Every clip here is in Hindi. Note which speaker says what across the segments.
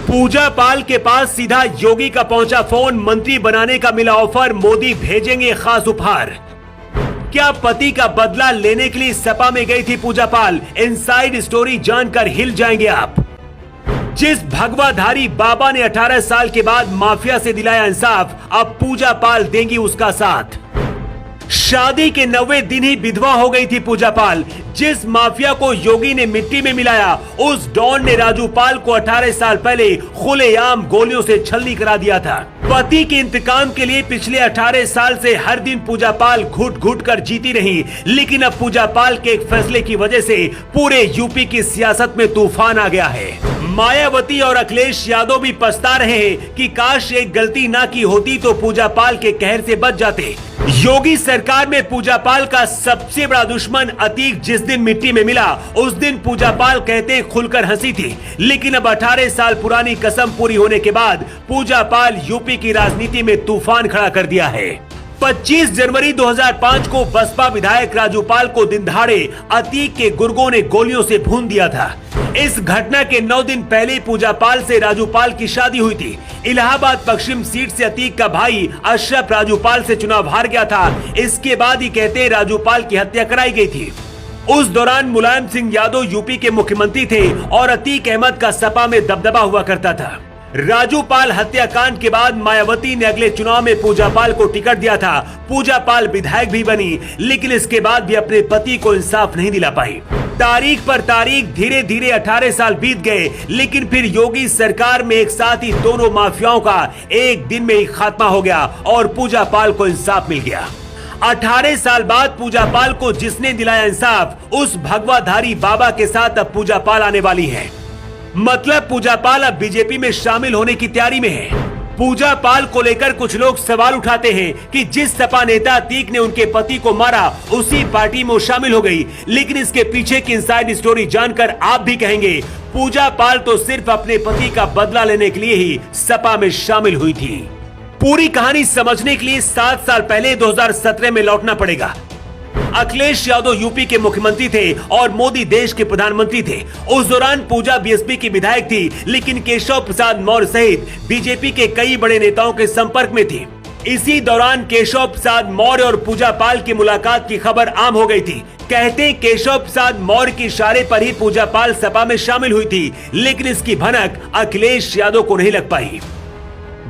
Speaker 1: पूजा पाल के पास सीधा योगी का पहुंचा फोन, मंत्री बनाने का मिला ऑफर, मोदी भेजेंगे खास उपहार। क्या पति का बदला लेने के लिए सपा में गई थी पूजा पाल? इनसाइड स्टोरी जानकर हिल जाएंगे आप। जिस भगवाधारी बाबा ने 18 साल के बाद माफिया से दिलाया इंसाफ, अब पूजा पाल देंगी उसका साथ। शादी के 90 दिन ही विधवा हो गई थी पूजा पाल। जिस माफिया को योगी ने मिट्टी में मिलाया, उस डॉन ने राजू पाल को 18 साल पहले खुलेआम गोलियों से छलनी करा दिया था। पति के इंतकाम के लिए पिछले 18 साल से हर दिन पूजा पाल घुट घुट कर जीती रही, लेकिन अब पूजा पाल के एक फैसले की वजह से पूरे यूपी की सियासत में तूफान आ गया है। मायावती और अखिलेश यादव भी पछता रहे हैं कि काश एक गलती ना की होती तो पूजा पाल के कहर से बच जाते। योगी सरकार में पूजा पाल का सबसे बड़ा दुश्मन अतीक जिस दिन मिट्टी में मिला, उस दिन पूजा पाल कहते खुलकर हंसी थी, लेकिन अब 18 साल पुरानी कसम पूरी होने के बाद पूजा पाल यूपी की राजनीति में तूफान खड़ा कर दिया है। 25 जनवरी 2005 को बसपा विधायक राजू पाल को दिनदहाड़े अतीक के गुर्गों ने गोलियों से भून दिया था। इस घटना के 9 दिन पहले पूजा पाल से राजू पाल की शादी हुई थी। इलाहाबाद पश्चिम सीट से अतीक का भाई अशरफ राजू पाल से चुनाव हार गया था। इसके बाद ही कहते राजू पाल की हत्या कराई गई थी। उस दौरान मुलायम सिंह यादव यूपी के मुख्यमंत्री थे और अतीक अहमद का सपा में दबदबा हुआ करता था। राजू पाल हत्याकांड के बाद मायावती ने अगले चुनाव में पूजा पाल को टिकट दिया था। पूजा पाल विधायक भी बनी, लेकिन इसके बाद भी अपने पति को इंसाफ नहीं दिला पाई। तारीख पर तारीख धीरे धीरे 18 साल बीत गए, लेकिन फिर योगी सरकार में एक साथ ही दोनों माफियाओं का एक दिन में ही खात्मा हो गया और पूजा पाल को इंसाफ मिल गया। 18 साल बाद पूजा पाल को जिसने दिलाया इंसाफ, उस भगवाधारी बाबा के साथ अब पूजा पाल आने वाली है। मतलब पूजा पाल अब बीजेपी में शामिल होने की तैयारी में है। पूजा पाल को लेकर कुछ लोग सवाल उठाते हैं कि जिस सपा नेता अतीक ने उनके पति को मारा, उसी पार्टी में शामिल हो गई, लेकिन इसके पीछे की इनसाइड स्टोरी जानकर आप भी कहेंगे पूजा पाल तो सिर्फ अपने पति का बदला लेने के लिए ही सपा में शामिल हुई थी। पूरी कहानी समझने के लिए 7 साल पहले 2017 में लौटना पड़ेगा। अखिलेश यादव यूपी के मुख्यमंत्री थे और मोदी देश के प्रधानमंत्री थे। उस दौरान पूजा बीएसपी की विधायक थी, लेकिन केशव प्रसाद मौर्य सहित बीजेपी के कई बड़े नेताओं के संपर्क में थी। इसी दौरान केशव प्रसाद मौर्य और पूजा पाल की मुलाकात की खबर आम हो गई थी। कहते केशव प्रसाद मौर्य के इशारे पर ही पूजा पाल सपा में शामिल हुई थी, लेकिन इसकी भनक अखिलेश यादव को नहीं लग पाई।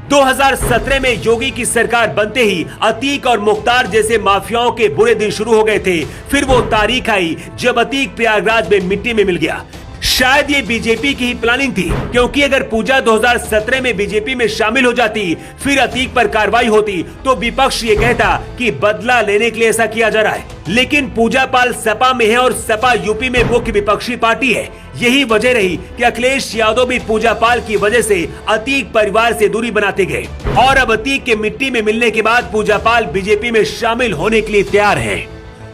Speaker 1: 2017 में योगी की सरकार बनते ही अतीक और मुख्तार जैसे माफियाओं के बुरे दिन शुरू हो गए थे। फिर वो तारीख आई जब अतीक प्रयागराज में मिट्टी में मिल गया। शायद ये बीजेपी की ही प्लानिंग थी, क्योंकि अगर पूजा 2017 में बीजेपी में शामिल हो जाती, फिर अतीक पर कार्रवाई होती, तो विपक्ष ये कहता कि बदला लेने के लिए ऐसा किया जा रहा है। लेकिन पूजा पाल सपा में है और सपा यूपी में मुख्य विपक्षी पार्टी है। यही वजह रही कि अखिलेश यादव भी पूजा पाल की वजह से अतीक परिवार से दूरी बनाते गए और अब अतीक के मिट्टी में मिलने के बाद पूजा पाल बीजेपी में शामिल होने के लिए तैयार है।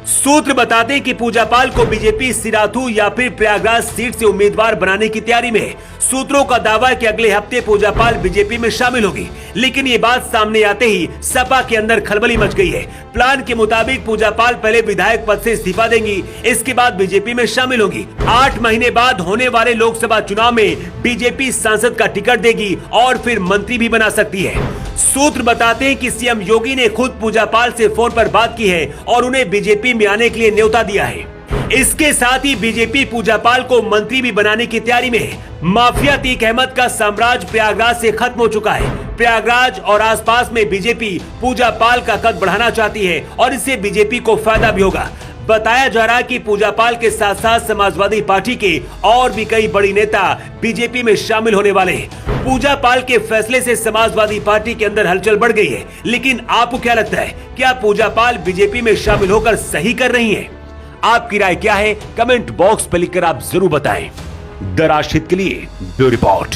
Speaker 1: सूत्र बताते हैं कि पूजा पाल को बीजेपी सिराथू या फिर प्रयागराज सीट से उम्मीदवार बनाने की तैयारी में है। सूत्रों का दावा है कि अगले हफ्ते पूजा पाल बीजेपी में शामिल होगी, लेकिन ये बात सामने आते ही सपा के अंदर खलबली मच गई है। प्लान के मुताबिक पूजा पाल पहले विधायक पद से इस्तीफा देंगी, इसके बाद बीजेपी में शामिल होगी। 8 महीने बाद होने वाले लोकसभा चुनाव में बीजेपी सांसद का टिकट देगी और फिर मंत्री भी बना सकती है। सूत्र बताते हैं कि सीएम योगी ने खुद पूजा पाल से फोन पर बात की है और उन्हें बीजेपी में आने के लिए न्योता दिया है। इसके साथ ही बीजेपी पूजा पाल को मंत्री भी बनाने की तैयारी में है। माफिया अतीक अहमद का साम्राज्य प्रयागराज से खत्म हो चुका है। प्रयागराज और आसपास में बीजेपी पूजा पाल का कद बढ़ाना चाहती है और इससे बीजेपी को फायदा भी होगा। बताया जा रहा है कि पूजा पाल के साथ साथ समाजवादी पार्टी के और भी कई बड़ी नेता बीजेपी में शामिल होने वाले हैं। पूजा पाल के फैसले से समाजवादी पार्टी के अंदर हलचल बढ़ गई है, लेकिन आपको क्या लगता है, क्या पूजा पाल बीजेपी में शामिल होकर सही कर रही हैं? आपकी राय क्या है? कमेंट बॉक्स पर लिखकर आप जरूर बताएं। द राष्ट्रहित के लिए ब्यूरो रिपोर्ट।